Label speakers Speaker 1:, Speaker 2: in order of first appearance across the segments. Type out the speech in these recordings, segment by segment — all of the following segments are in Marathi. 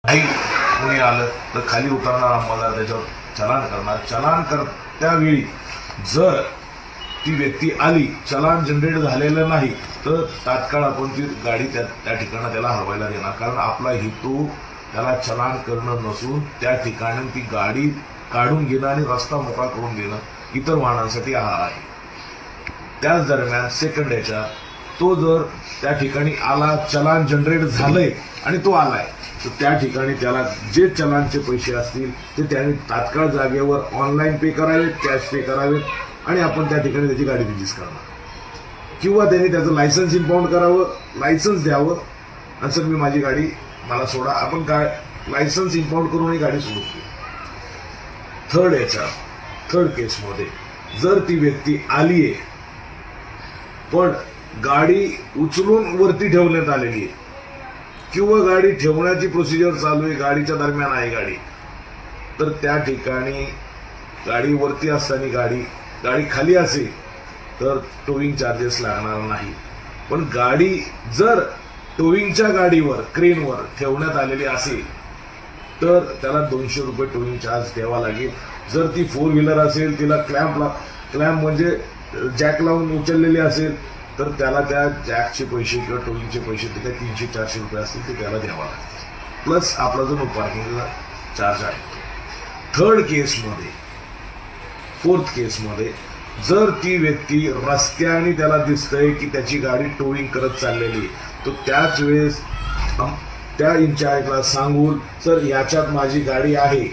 Speaker 1: नाही कोणी आलं तर खाली उतरणार अंमलदार त्याच्यावर चलान करणार. चलान त्यावेळी जर ती व्यक्ती आली, चलान जनरेट झालेलं नाही, तर तात्काळ आपण ती गाडी त्या ठिकाणी त्याला हलवायला देणार. कारण आपला हेतू त्याला चलान करणं नसून त्या ठिकाणी ती गाडी काढून घेणं आणि रस्ता मोकळा करून देणं इतर वाहनांसाठी हा आहे. त्याच दरम्यान सेकंड याच्या तो जर त्या ठिकाणी आला, चलान जनरेट झालंय आणि तो आलाय, तर त्या ठिकाणी त्याला जे चलानचे पैसे असतील ते त्याने तात्काळ जागेवर ऑनलाईन पे करावेत, कॅश पे करावेत आणि आपण त्या ठिकाणी त्याची गाडी रिलीज करणार. किंवा त्यांनी त्याचं लायसन्स इम्पाऊंड करावं, लायसन्स द्यावं आणि सर मी माझी गाडी मला सोडा, आपण काय लायसन्स इम्पाऊंड करूनही गाडी सोडू. थर्ड केसमध्ये जर ती व्यक्ती आलीये पण गाडी उचलून वरती ठेवण्यात आलेली आहे किंवा गाडी ठेवण्याची प्रोसिजर चालू आहे, गाडीच्या दरम्यान आहे गाडी, तर त्या ठिकाणी गाडी वरती असताना गाडी खाली असेल तर टोविंग चार्जेस लागणार नाही. पण गाडी जर टोविंगच्या गाडीवर क्रेनवर ठेवण्यात आलेली असेल तर त्याला 200 रुपये टोविंग चार्ज द्यावा लागेल. जर ती 4 व्हीलर असेल, तिला क्लॅम्प म्हणजे जॅक लावून उचललेली असेल तर त्याला त्या जॅकचे पैसे किंवा टोविंगचे पैसे ते काय 300-400 रुपये असतील ते त्याला द्यावा लागेल. प्लस आपला जो नो पार्किंगचा चार्ज आहे. फोर्थ केसमध्ये जर ती व्यक्ती रस्त्याने त्याला दिसतंय की त्याची गाडी टोविंग करत चाललेली, तर त्याच वेळेस त्या इन्चार्जला सांगून सर याच्यात माझी गाडी आहे,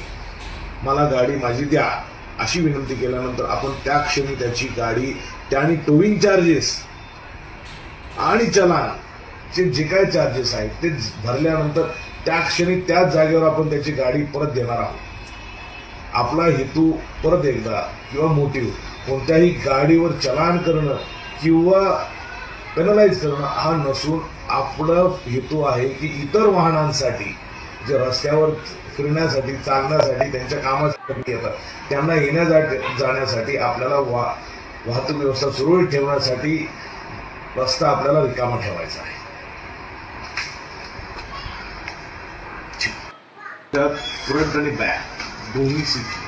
Speaker 1: मला गाडी माझी द्या अशी विनंती केल्यानंतर आपण त्या क्षणी त्याची गाडी त्याने टोविंग चार्जेस आणि चलानचे जे काय चार्जेस आहेत ते भरल्यानंतर त्या क्षणी त्याच जागेवर आपण त्याची गाडी परत देणार आहोत. आपला हेतू परत एकदा किंवा मोटिव्ह कोणत्याही गाडीवर चलान करणं किंवा पेनलाइज करणं हा नसून आपला हेतू आहे की इतर वाहनांसाठी जे रस्त्यावर फिरण्यासाठी, चालण्यासाठी, त्यांच्या कामासाठी येतात त्यांना जाण्यासाठी आपल्याला वाहतूक व्यवस्था सुरळीत ठेवण्यासाठी रस्ता आपल्याला रिकामा ठेवायचा आहे. त्यात फ्रंट आणि बॅक दोन्ही सीट